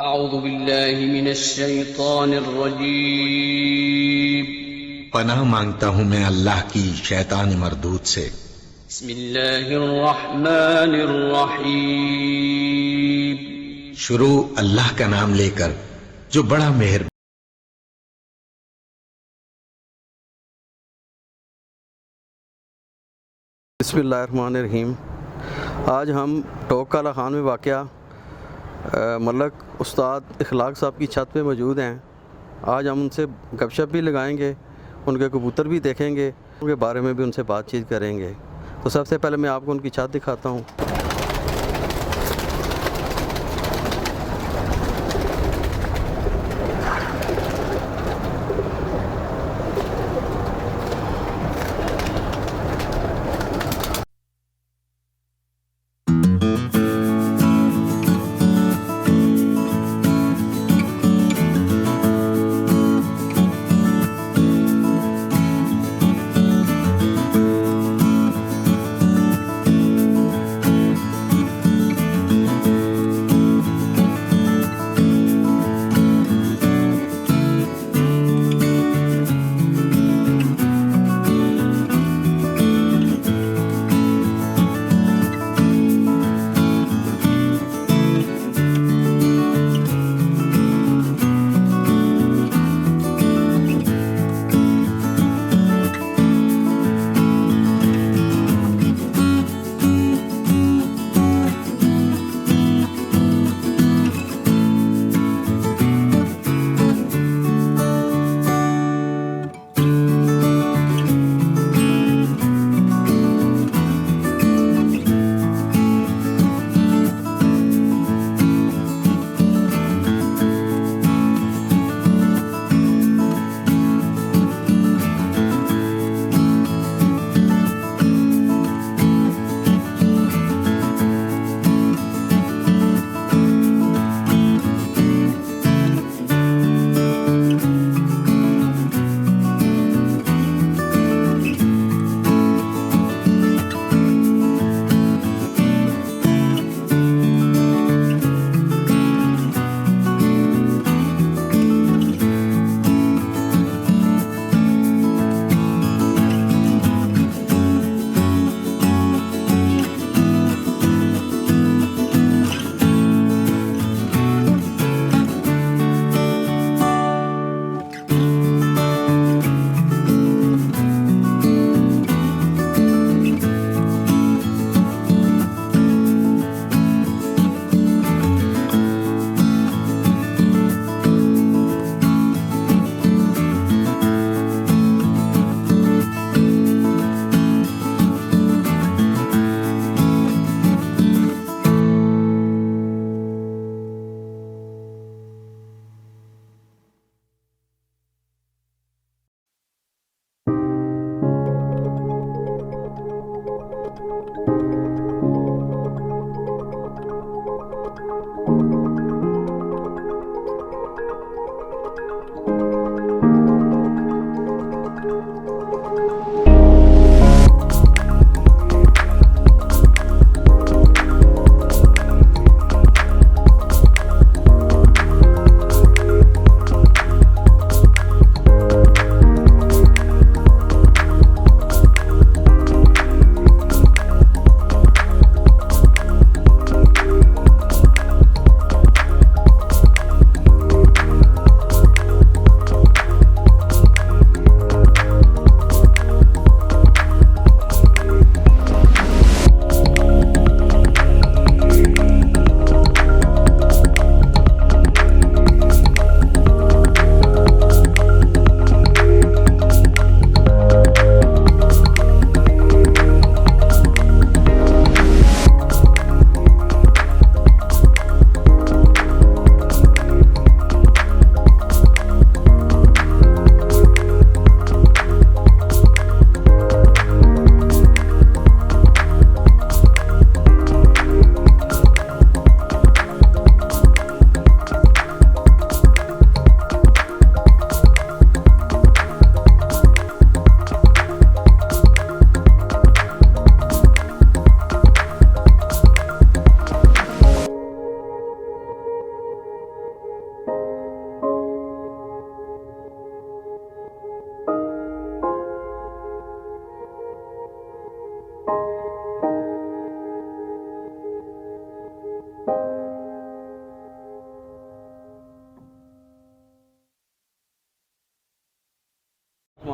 अऊज़ु बिल्लाहि मिनश शैतानिर रजीम। पनाह मांगता हूँ मैं अल्लाह की शैतान मरदूद से। बिस्मिल्लाहिर रहमानिर रहीम। शुरू अल्लाह का नाम लेकर जो बड़ा मेहर। बिस्मिल्लाहिर्रहमानिर्रहीम। आज हम टोक काला खान में वाक़या मलक उस्ताद इखलाक साहब की छत पे मौजूद हैं। आज हम उनसे गपशप भी लगाएंगे, उनके कबूतर भी देखेंगे, उनके बारे में भी उनसे बातचीत करेंगे। तो सबसे पहले मैं आपको उनकी छत दिखाता हूँ।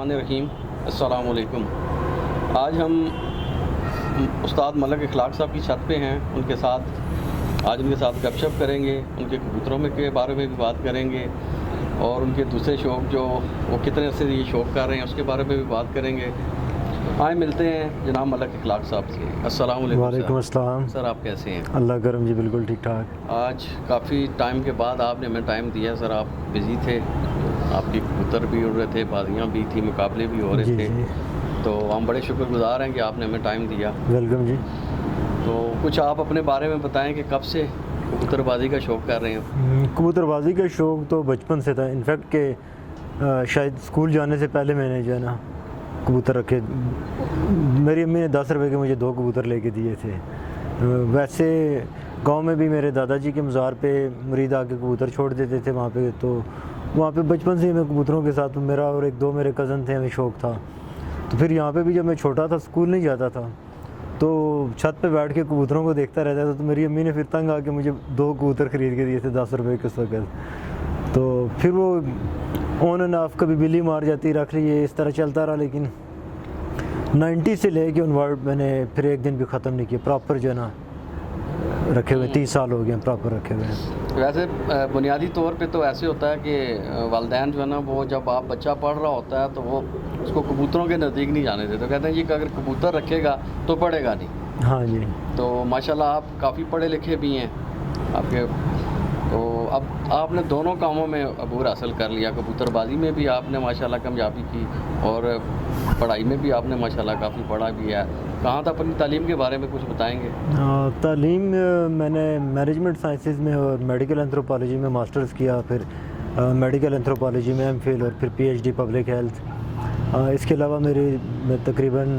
बिस्मिल्लाहिर्रहमानिर्रहीम। अस्सलामु अलैकुम। आज हम उस्ताद मलक इखलाक साहब की छत पे हैं। उनके साथ गपशप करेंगे, उनके कबूतरों में के बारे में भी बात करेंगे और उनके दूसरे शौक़ जो वो कितने से ये शौक़ कर रहे हैं उसके बारे में भी बात करेंगे। आए मिलते हैं जनाब मलक इखलाक साहब से। अस्सलाम वालेकुम। वालेकुम अस्सलाम। सर आप कैसे हैं? अल्लाह करम जी, बिल्कुल ठीक ठाक। आज काफ़ी टाइम के बाद आपने हमें टाइम दिया सर। आप बिज़ी थे, आपके कबूतर भी उड़ रहे थे, बाजियाँ भी थी, मुकाबले भी हो रहे थे, तो हम बड़े शुक्रगुजार हैं कि आपने हमें टाइम दिया। वेलकम जी। तो कुछ आप अपने बारे में बताएं कि कब से कबूतरबाजी का शौक़ कर रहे हैं? कबूतरबाजी का शौक़ तो बचपन से था। इनफैक्ट के शायद स्कूल जाने से पहले मैंने जो है ना कबूतर रखे। मेरी अम्मी ने 10 रुपए के मुझे 2 कबूतर लेके दिए थे। वैसे गांव में भी मेरे दादाजी के मज़ार पे मुरीद आके कबूतर छोड़ देते थे वहाँ पे, तो वहाँ पे बचपन से ही मैं कबूतरों के साथ, मेरा और 1-2 मेरे कज़न थे, हमें शौक़ था। तो फिर यहाँ पे भी जब मैं छोटा था, स्कूल नहीं जाता था, तो छत पे बैठ के कबूतरों को देखता रहता था। तो मेरी अम्मी ने फिर तंग आके मुझे 2 कबूतर ख़रीद के दिए थे 10 रुपए के उस वक्त। तो फिर वो ऑन एंड ऑफ, कभी बिल्ली मार जाती, रख लिए, इस तरह चलता रहा। लेकिन 90 से लेके ऑनवर्ड मैंने फिर एक दिन भी ख़त्म नहीं किया। प्रॉपर जो है ना रखे हुए 30 साल हो गए प्रॉपर रखे हुए हैं। वैसे बुनियादी तौर पे तो ऐसे होता है कि वालिदैन जो है ना, वो जब आप बच्चा पढ़ रहा होता है तो वो उसको कबूतरों के नज़दीक नहीं जाने देते। तो कहते हैं जी कि अगर कबूतर रखेगा तो पढ़ेगा नहीं। हाँ जी। तो माशाल्लाह आप काफ़ी पढ़े लिखे भी हैं आपके, तो अब आपने दोनों कामों में अबूर हासिल कर लिया। कबूतरबाजी में भी आपने माशाल्लाह कामयाबी की और पढ़ाई में भी आपने माशाल्लाह काफ़ी पढ़ा भी है। कहाँ तक अपनी तालीम के बारे में कुछ बताएंगे? तालीम मैंने मैनेजमेंट साइंसेस में और मेडिकल एंथ्रोपोलॉजी में मास्टर्स किया, फिर मेडिकल एंथ्रोपोलॉजी में एमफिल और फिर पीएचडी पब्लिक हेल्थ। इसके अलावा मैं तकरीबन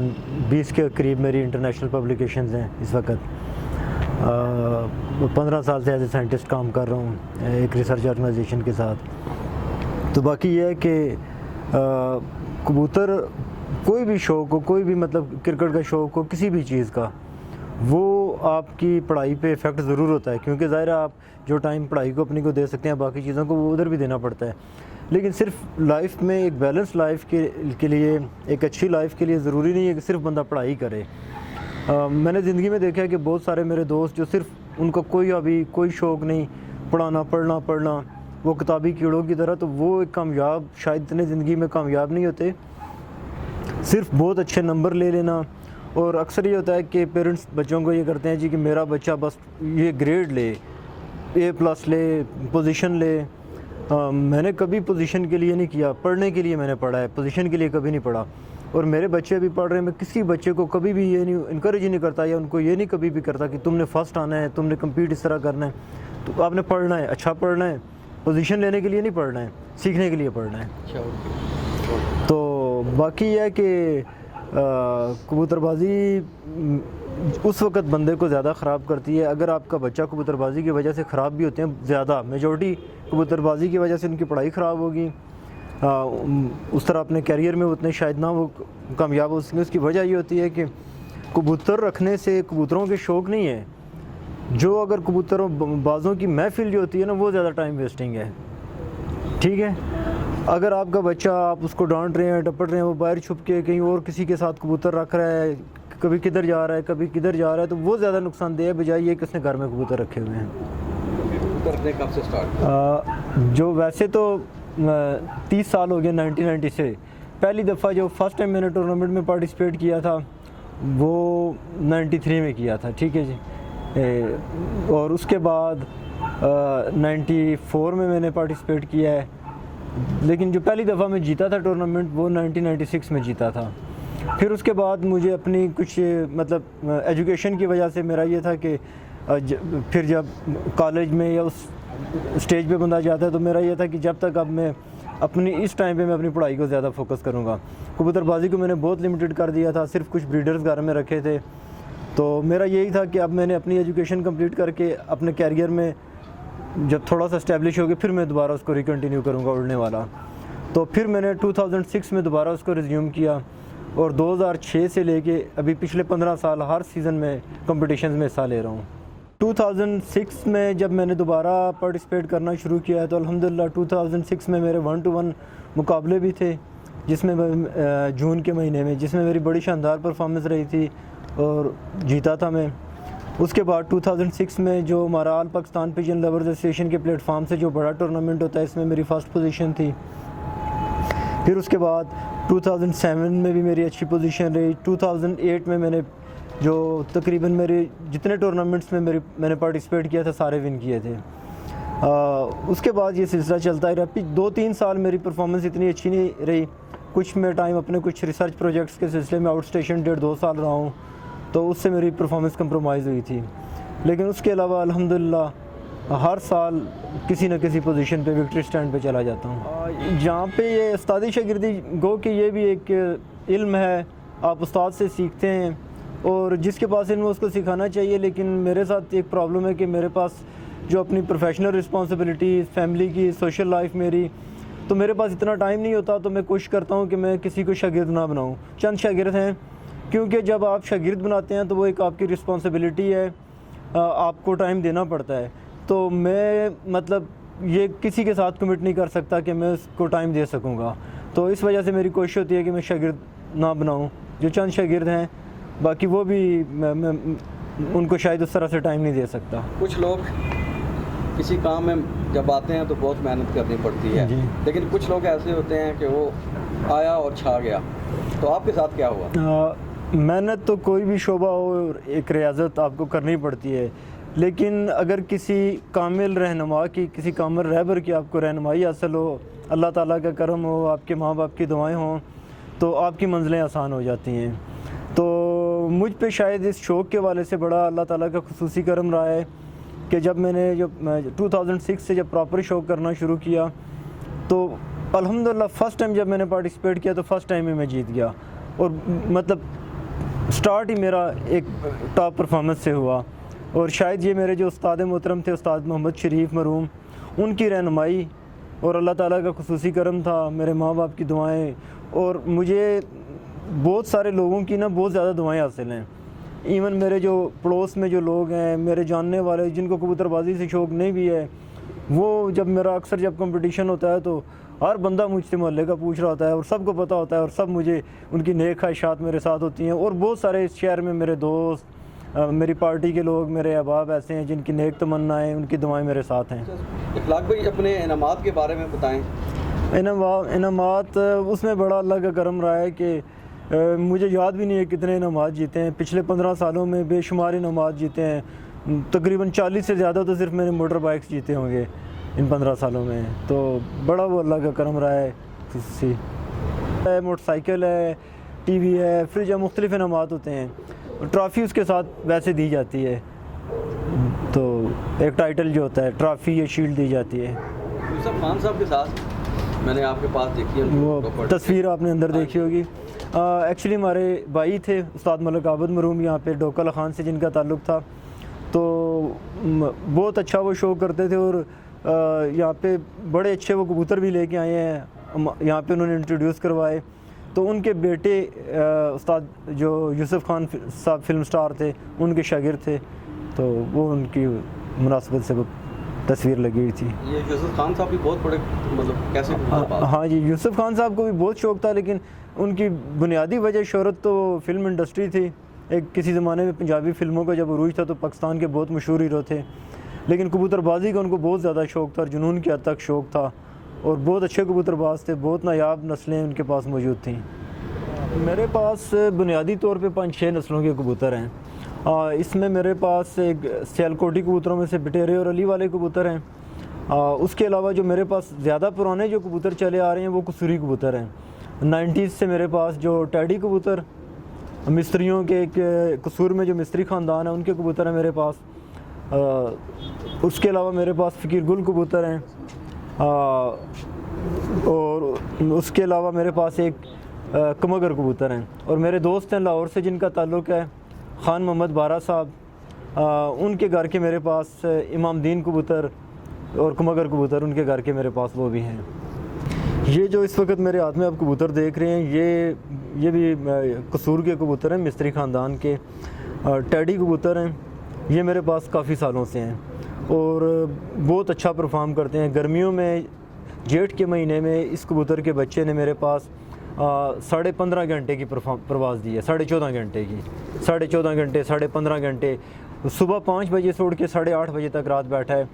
20 के करीब मेरी इंटरनेशनल पब्लिकेशंस हैं इस वक्त। 15 साल से एज ए साइंटिस्ट काम कर रहा हूँ एक रिसर्च ऑर्गेनाइजेशन के साथ। तो बाकी ये है कि कबूतर कोई भी शौक़ हो, कोई भी मतलब क्रिकेट का शौक़ हो, किसी भी चीज़ का, वो आपकी पढ़ाई पे इफ़ेक्ट ज़रूर होता है। क्योंकि ज़ाहिर है आप जो टाइम पढ़ाई को अपनी को दे सकते हैं, बाकी चीज़ों को वो उधर भी देना पड़ता है। लेकिन सिर्फ लाइफ में एक बैलेंस लाइफ के लिए, एक अच्छी लाइफ के लिए ज़रूरी नहीं है कि सिर्फ बंदा पढ़ाई करे। मैंने ज़िंदगी में देखा है कि बहुत सारे मेरे दोस्त जो सिर्फ उनका कोई हॉबी, कोई शौक़ नहीं, पढ़ना, वो किताबी कीड़ों की तरह, तो वो एक कामयाब शायद इतने ज़िंदगी में कामयाब नहीं होते। सिर्फ बहुत अच्छे नंबर ले लेना, और अक्सर ये होता है कि पेरेंट्स बच्चों को ये करते हैं जी कि मेरा बच्चा बस ये ग्रेड ले, A+ ले, पोजीशन ले। मैंने कभी पोजीशन के लिए नहीं किया, पढ़ने के लिए मैंने पढ़ा है, पोजीशन के लिए कभी नहीं पढ़ा। और मेरे बच्चे भी पढ़ रहे हैं, मैं किसी बच्चे को कभी भी ये नहीं इनकरेज नहीं करता या उनको ये नहीं कभी भी करता कि तुमने फ़र्स्ट आना है, तुमने कम्पीट इस तरह करना है। तो आपने पढ़ना है, अच्छा पढ़ना है, पोजीशन लेने के लिए नहीं पढ़ना है, सीखने के लिए पढ़ना है। तो बाकी यह है कि कबूतरबाजी उस वक्त बंदे को ज़्यादा ख़राब करती है। अगर आपका बच्चा कबूतरबाजी की वजह से ख़राब भी होते हैं ज़्यादा, मेजॉरिटी कबूतरबाजी की वजह से उनकी पढ़ाई ख़राब होगी, उस तरह अपने कैरियर में उतने शायद ना वो कामयाब हो सकें। उसकी वजह ये होती है कि कबूतर रखने से कबूतरों के शौक़ नहीं है। जो अगर कबूतरों बाज़ों की महफिल जो होती है ना, वो ज़्यादा टाइम वेस्टिंग है। ठीक है, अगर आपका बच्चा, आप उसको डांट रहे हैं, डपट रहे हैं, वो बाहर छुप के कहीं और किसी के साथ कबूतर रख रहा है, कभी किधर जा रहा है, कभी किधर जा रहा है, तो वो ज़्यादा नुकसानदेह है बजाय ये कि उसने घर में कबूतर रखे हुए हैं। कबूतर रखने कब से स्टार्ट? जो वैसे तो 30 साल हो गए 1990 से। पहली दफ़ा जो फर्स्ट टाइम मैंने टूर्नामेंट में पार्टिसिपेट किया था वो 93 में किया था। ठीक है जी। और उसके बाद 94 में मैंने पार्टिसिपेट किया है। लेकिन जो पहली दफ़ा मैं जीता था टूर्नामेंट वो 1996 में जीता था। फिर उसके बाद मुझे अपनी कुछ मतलब एजुकेशन की वजह से मेरा ये था कि फिर जब कॉलेज में या उस स्टेज पे बंदा जाता है तो मेरा ये था कि जब तक अब मैं अपनी इस टाइम पे मैं अपनी पढ़ाई को ज़्यादा फोकस करूँगा। कबूतरबाजी को मैंने बहुत लिमिटेड कर दिया था, सिर्फ कुछ ब्रीडर्स घर में रखे थे। तो मेरा यही था कि अब मैंने अपनी एजुकेशन कंप्लीट करके अपने कैरियर में जब थोड़ा सा इस्टेब्लिश हो गया फिर मैं दोबारा उसको रिकंटिन्यू करूँगा उड़ने वाला। तो फिर मैंने 2006 में दोबारा उसको रिज्यूम किया और 2006 से लेके अभी पिछले 15 साल हर सीज़न में कंपटीशंस में हिस्सा ले रहा हूँ। 2006 में जब मैंने दोबारा पार्टिसिपेट करना शुरू किया तो अल्हम्दुलिल्लाह 2006 में मेरे 1-to-1 मुकाबले भी थे जिसमें मैं जून के महीने में, जिसमें मेरी बड़ी शानदार परफॉर्मेंस रही थी और जीता था मैं। उसके बाद 2006 में जो हमारा all Pakistan pigeon lovers association के प्लेटफॉर्म से जो बड़ा टूर्नामेंट होता है, इसमें मेरी फ़र्स्ट पोजीशन थी। फिर उसके बाद 2007 में भी मेरी अच्छी पोजीशन रही। 2008 में मैंने जो तकरीबन मेरे जितने टूर्नामेंट्स में मैंने पार्टिसिपेट किया था सारे विन किए थे। उसके बाद ये सिलसिला चलता ही रहा। 2-3 साल मेरी परफॉर्मेंस इतनी अच्छी नहीं रही। कुछ मैं टाइम अपने कुछ रिसर्च प्रोजेक्ट्स के सिलसिले में आउट स्टेशन 1.5-2 साल रहा हूँ, तो उससे मेरी परफॉर्मेंस कंप्रोमाइज़ हुई थी। लेकिन उसके अलावा अल्हम्दुलिल्लाह हर साल किसी न किसी पोजीशन पे विक्ट्री स्टैंड पे चला जाता हूँ। जहाँ पे ये उस्तादी शागिर्दी गो कि ये भी एक इल्म है, आप उस्ताद से सीखते हैं और जिसके पास इल्म उसको सिखाना चाहिए। लेकिन मेरे साथ एक प्रॉब्लम है कि मेरे पास जो अपनी प्रोफेशनल रिस्पॉन्सिबिलिटी, फैमिली की, सोशल लाइफ मेरी, तो मेरे पास इतना टाइम नहीं होता। तो मैं कोशिश करता हूँ कि मैं किसी को शागिर्द ना बनाऊँ। चंद शागिर्द हैं, क्योंकि जब आप शागिर्द बनाते हैं तो वो एक आपकी रिस्पॉन्सिबिलिटी है, आपको टाइम देना पड़ता है। तो मैं मतलब ये किसी के साथ कमिट नहीं कर सकता कि मैं उसको टाइम दे सकूँगा। तो इस वजह से मेरी कोशिश होती है कि मैं शागिर्द ना बनाऊँ। जो चंद शागिर्द हैं, बाकी वो भी मैं उनको शायद उस तरह से टाइम नहीं दे सकता। कुछ लोग किसी काम में जब आते हैं तो बहुत मेहनत करनी पड़ती है, लेकिन कुछ लोग ऐसे होते हैं कि वो आया और छा गया। तो आपके साथ क्या हुआ? मेहनत तो कोई भी शोबा हो, एक रियाजत आपको करनी पड़ती है। लेकिन अगर किसी कामिल रहनुमा की, किसी कामिल रहबर की आपको रहनुमाई हासिल हो, अल्लाह ताला का करम हो, आपके माँ बाप की दुआएं हों, तो आपकी मंजिलें आसान हो जाती हैं। तो मुझ पे शायद इस शौक़ के वाले से बड़ा अल्लाह ताला का खुसूसी करम रहा है कि जब मैंने 2006 से जब प्रॉपर शौक़ करना शुरू किया, तो अल्हम्दुलिल्लाह फ़र्स्ट टाइम जब मैंने पार्टिसिपेट किया तो फ़र्स्ट टाइम ही मैं जीत गया। और मतलब स्टार्ट ही मेरा एक टॉप परफॉर्मेंस से हुआ। और शायद ये मेरे जो उस्ताद मोहतरम थे, उस्ताद मोहम्मद शरीफ मरूम, उनकी रहनुमाई और अल्लाह ताला का खुसूसी करम था, मेरे माँ बाप की दुआएं, और मुझे बहुत सारे लोगों की ना बहुत ज़्यादा दुआएं हासिल हैं। इवन मेरे जो पड़ोस में जो लोग हैं, मेरे जानने वाले जिनको कबूतरबाजी से शौक़ नहीं भी है, वो जब मेरा अक्सर जब कंपटीशन होता है तो हर बंदा मुझसे मोहल्ले का पूछ रहा होता है और सबको पता होता है और सब मुझे उनकी नेक ख्वाहिशात मेरे साथ होती हैं। और बहुत सारे इस शहर में मेरे दोस्त, मेरी पार्टी के लोग, मेरे अहबाब ऐसे हैं जिनकी नेक तमन्नाएँ, उनकी दुआएं मेरे साथ हैं। इखलाक भाई, अपने इनामात के बारे में बताएँ। इनामात उसमें बड़ा अल्लाह का करम रहा है कि मुझे याद भी नहीं है कितने इनामात जीते हैं। पिछले 15 सालों में बेशुमार इनामात जीते हैं। तकरीबन 40 से ज़्यादा तो सिर्फ मैंने मोटर बाइक्स जीते होंगे इन 15 सालों में। तो बड़ा वो अल्लाह का करम रहा है। खुशी है, मोटरसाइकिल है, टीवी है, फ्रिज है, मुख्तलिफ इनामात होते हैं। ट्रॉफ़ी उसके साथ वैसे दी जाती है, तो एक टाइटल जो होता है, ट्रॉफ़ी या शील्ड दी जाती है। यूसुफ खान साहब के साथ मैंने आपके पास देखी है, वो तस्वीर आपने अंदर देखी होगी। एक्चुअली हमारे भाई थे उस्ताद मलिक आबद मरूम, यहाँ पे डोकला ख़ान से जिनका ताल्लुक़ था। तो बहुत अच्छा वो शो करते थे और यहाँ पे बड़े अच्छे वो कबूतर भी लेके आए हैं, यहाँ पे उन्होंने इंट्रोड्यूस करवाए। तो उनके बेटे उस्ताद जो यूसुफ खान साहब फिल्म स्टार थे, उनके शागिर्द थे, तो वो उनकी मुनासबत से वो तस्वीर लगी हुई थी। ये यूसुफ खान साहब भी बहुत बड़े मतलब कैसे? हाँ जी, यूसुफ खान साहब को भी बहुत शौक़ था, लेकिन उनकी बुनियादी वजह शोहरत तो फिल्म इंडस्ट्री थी। एक किसी ज़माने में पंजाबी फ़िल्मों का जब अरूज था तो पाकिस्तान के बहुत मशहूर हीरो थे, लेकिन कबूतरबाजी का उनको बहुत ज़्यादा शौक़ था और जुनून की हद तक शौक़ था, और बहुत अच्छे कबूतरबाज थे। बहुत नायाब नस्लें उनके पास मौजूद थीं। मेरे पास बुनियादी तौर पे 5-6 नस्लों के कबूतर हैं। इसमें मेरे पास एक सियालकोटी कबूतरों में से बटेरे और अली वाले कबूतर हैं। उसके अलावा जो मेरे पास ज़्यादा पुराने जो कबूतर चले आ रहे हैं वो कसूरी कबूतर हैं। 90s से मेरे पास जो टैडी कबूतर, मिस्त्रियों के एक कसूर में जो मिस्त्री ख़ानदान है उनके कबूतर हैं मेरे पास। उसके अलावा मेरे पास फ़कीर गुल कबूतर हैं, और उसके अलावा मेरे पास एक कमगर कबूतर हैं। और मेरे दोस्त हैं लाहौर से जिनका ताल्लुक़ है, ख़ान मोहम्मद बारा साहब, उनके घर के मेरे पास इमामदीन कबूतर और कमगर कबूतर उनके घर के मेरे पास वो भी हैं। ये जो इस वक्त मेरे हाथ में आप कबूतर देख रहे हैं, ये भी कसूर के कबूतर हैं, मिस्त्री ख़ानदान के टैडी कबूतर हैं। ये मेरे पास काफ़ी सालों से हैं और बहुत अच्छा परफॉर्म करते हैं। गर्मियों में जेठ के महीने में इस कबूतर के बच्चे ने मेरे पास 15.5 घंटे की प्रवास दी है, 14.5 घंटे की, 14.5 घंटे, 15.5 घंटे, सुबह 5 बजे से उड़ के 8:30 बजे तक रात बैठा है।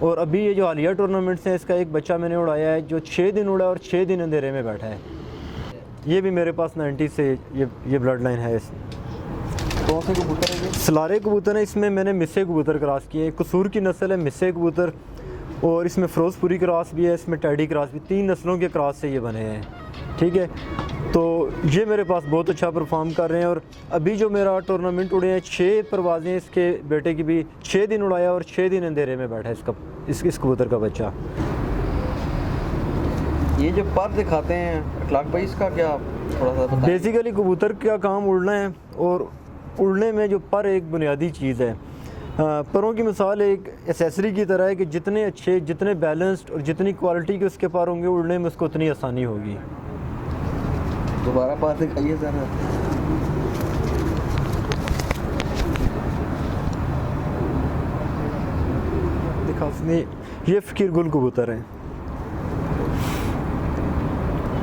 और अभी ये जो हालिया टूर्नामेंट्स हैं, इसका एक बच्चा मैंने उड़ाया है जो 6 दिन उड़ा और 6 दिन अंधेरे में बैठा है। ये भी मेरे पास 90 से ये ब्लड लाइन है। कौन से कबूतर है ये? सलारे कबूतर है। इसमें मैंने मिस्से कबूतर क्रॉस किए, कसूर की नस्ल है मिस्से कबूतर, और इसमें फ़िरोज़पुरी क्रॉस भी है, इसमें टैडी क्रॉस भी, 3 नस्लों के क्रॉस से ये बने हैं। ठीक है, तो ये मेरे पास बहुत अच्छा परफॉर्म कर रहे हैं। और अभी जो मेरा टूर्नामेंट उड़े हैं 6 परवाज़ें इसके बेटे की भी 6 दिन उड़ाया और 6 दिन अंधेरे में बैठा है इस कबूतर का बच्चा। ये जो पर दिखाते हैं अखलाक भाई, इसका क्या थोड़ा सा बताएं? बेसिकली कबूतर का काम उड़ना है, और उड़ने में जो पर एक बुनियादी चीज़ है। परों की मिसाल एक एसेसरी की तरह है कि जितने अच्छे, जितने बैलेंस्ड और जितनी क्वालिटी के उसके पर होंगे, उड़ने में उसको उतनी आसानी होगी। दोबारा पर दिखाइए ज़रा। देखा उसने, ये फ़कीर गुल कबूतर है।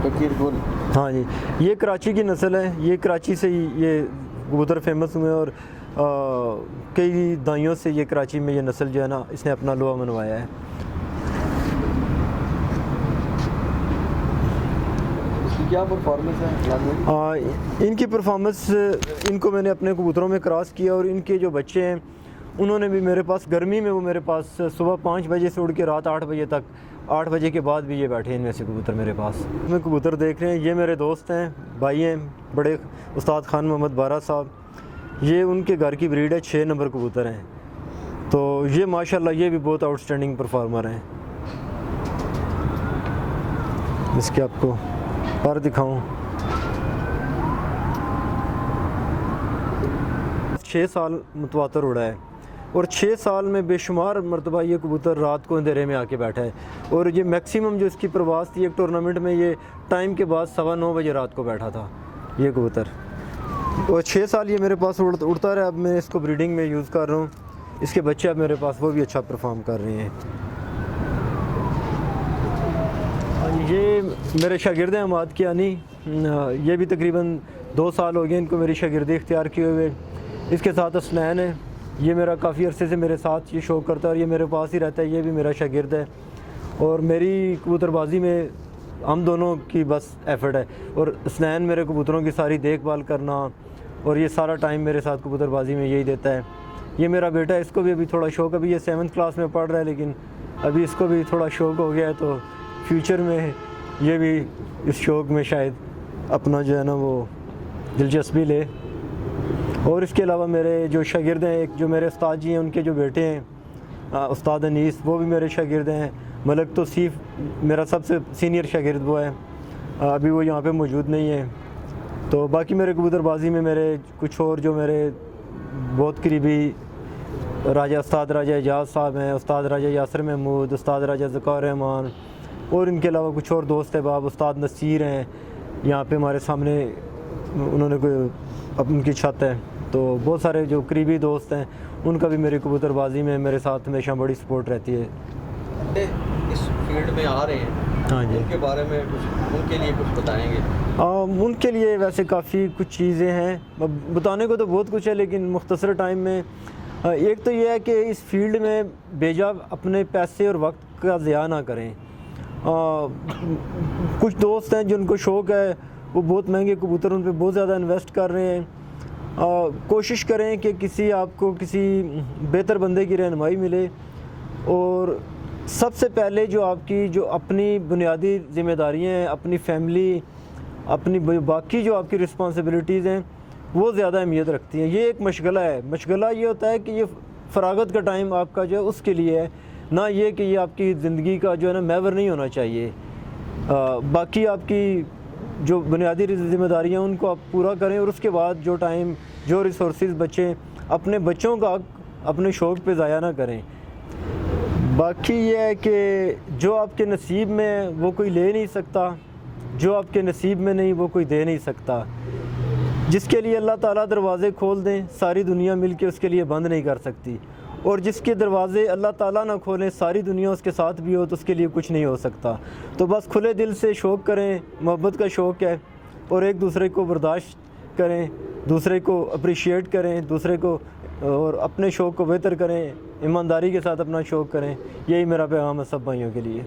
फ़कीर गुल, हाँ जी, ये कराची की नस्ल है। ये कराची से ही ये कबूतर फेमस हुए, और कई दाइयों से ये कराची में ये नस्ल जो है ना, इसने अपना लोहा मनवाया है। इसकी क्या परफॉर्मेंस है? इनकी परफॉर्मेंस, इनको मैंने अपने कबूतरों में क्रॉस किया, और इनके जो बच्चे हैं उन्होंने भी मेरे पास, गर्मी में वो मेरे पास सुबह 5 बजे से उड़ के रात 8 बजे तक, 8 बजे के बाद भी ये बैठे हैं इनमें से कबूतर मेरे पास। मैं कबूतर देख रहे हैं, ये मेरे दोस्त हैं, भाई हैं बड़े, उस्ताद खान मोहम्मद बारा साहब। ये उनके घर की ब्रीड है, 6 नंबर कबूतर हैं। तो ये माशाल्लाह ये भी बहुत आउटस्टैंडिंग परफॉर्मर हैं। इसके आपको पर दिखाऊं, 6 साल मुतवातर उड़ा है, और 6 साल में बेशुमार मरतबा ये कबूतर रात को अंधेरे में आके बैठा है। और ये मैक्सिमम जो इसकी प्रवास थी एक टूर्नामेंट में, ये टाइम के बाद 9:15 बजे रात को बैठा था ये कबूतर। और 6 साल ये मेरे पास उड़ता रहा। अब मैं इसको ब्रीडिंग में यूज़ कर रहा हूँ। इसके बच्चे अब मेरे पास, वो भी अच्छा परफॉर्म कर रहे हैं। ये मेरे शागिर्द हैं हमाद कियानी, ये भी तकरीबन 2 साल हो गए इनको मेरी शागिर्दी इख्तियार किए हुए। इसके साथ असनैन है, ये मेरा काफ़ी अरसे से मेरे साथ ये शौक करता है, और ये मेरे पास ही रहता है। ये भी मेरा शागिर्द है, और मेरी कबूतरबाजी में हम दोनों की बस एफ़र्ट है। और असनैन मेरे कबूतरों की सारी देखभाल करना, और ये सारा टाइम मेरे साथ कबूतरबाजी में यही देता है। ये मेरा बेटा है, इसको भी अभी थोड़ा शौक़, अभी ये 7th क्लास में पढ़ रहा है, लेकिन अभी इसको भी थोड़ा शौक़ हो गया है। तो फ्यूचर में ये भी इस शौक़ में शायद अपना जो है ना वो दिलचस्पी ले। और इसके अलावा मेरे जो शागिर्द हैं, एक जो मेरे उस्ताद जी हैं, उनके जो बेटे हैं उस्ताद अनीस, वो भी मेरे शागिर्द हैं। मलक तौसीफ़ मेरा सबसे सीनियर शागिर्द वो है, अभी वो यहाँ पे मौजूद नहीं है। तो बाकी मेरे कबूतरबाजी में मेरे कुछ और जो मेरे बहुत करीबी उस्ताद राजा एजाज साहब हैं, उस्ताद राजा यासर महमूद, उस्ताद राजा ज़कार रहमान, और इनके अलावा कुछ और दोस्त अहबाब, उस्ताद नसीर हैं यहाँ पे हमारे सामने, उन्होंने कोई अब उनकी छत है। तो बहुत सारे जो करीबी दोस्त हैं, उनका भी मेरी कबूतरबाजी में मेरे साथ हमेशा बड़ी सपोर्ट रहती है। इस फील्ड में आ रहे हैं, हाँ जी, उनके बारे में कुछ, उनके लिए कुछ बताएंगे? उनके लिए वैसे काफ़ी कुछ चीज़ें हैं, बताने को तो बहुत कुछ है, लेकिन मुख्तसर टाइम में एक तो ये है कि इस फील्ड में बेजा अपने पैसे और वक्त का ज़िया ना करें। कुछ दोस्त हैं जिनको शौक़ है, वो बहुत महंगे कबूतर उन पर बहुत ज़्यादा इन्वेस्ट कर रहे हैं। कोशिश करें कि आपको किसी बेहतर बंदे की रहनुमाई मिले, और सबसे पहले जो आपकी जो अपनी बुनियादी ज़िम्मेदारियाँ हैं, अपनी फैमिली, अपनी बाकी जो आपकी रिस्पॉन्सिबिलिटीज़ हैं, वो ज़्यादा अहमियत रखती हैं। ये एक मशगला है। मशगला ये होता है कि ये फ़रागत का टाइम आपका जो है उसके लिए है, ना ये कि ये आपकी ज़िंदगी का जो है ना महवर नहीं होना चाहिए। बाकी आपकी जो बुनियादी ज़िम्मेदारियाँ उनको आप पूरा करें, और उसके बाद जो टाइम, जो रिसोर्सेज बचें, अपने बच्चों का अपने शौक़ पे ज़ाया ना करें। बाकी ये है कि जो आपके नसीब में है वो कोई ले नहीं सकता, जो आपके नसीब में नहीं वो कोई दे नहीं सकता। जिसके लिए अल्लाह ताला दरवाज़े खोल दें, सारी दुनिया मिल के उसके लिए बंद नहीं कर सकती, और जिसके दरवाज़े अल्लाह ताला ना खोलें, सारी दुनिया उसके साथ भी हो तो उसके लिए कुछ नहीं हो सकता। तो बस खुले दिल से शौक़ करें, मोहब्बत का शौक़ है, और एक दूसरे को बर्दाश्त करें, दूसरे को अप्रिशिएट करें, दूसरे को और अपने शौक़ को बेहतर करें, ईमानदारी के साथ अपना शौक़ करें। यही मेरा पैगाम है सब भाइयों के लिए।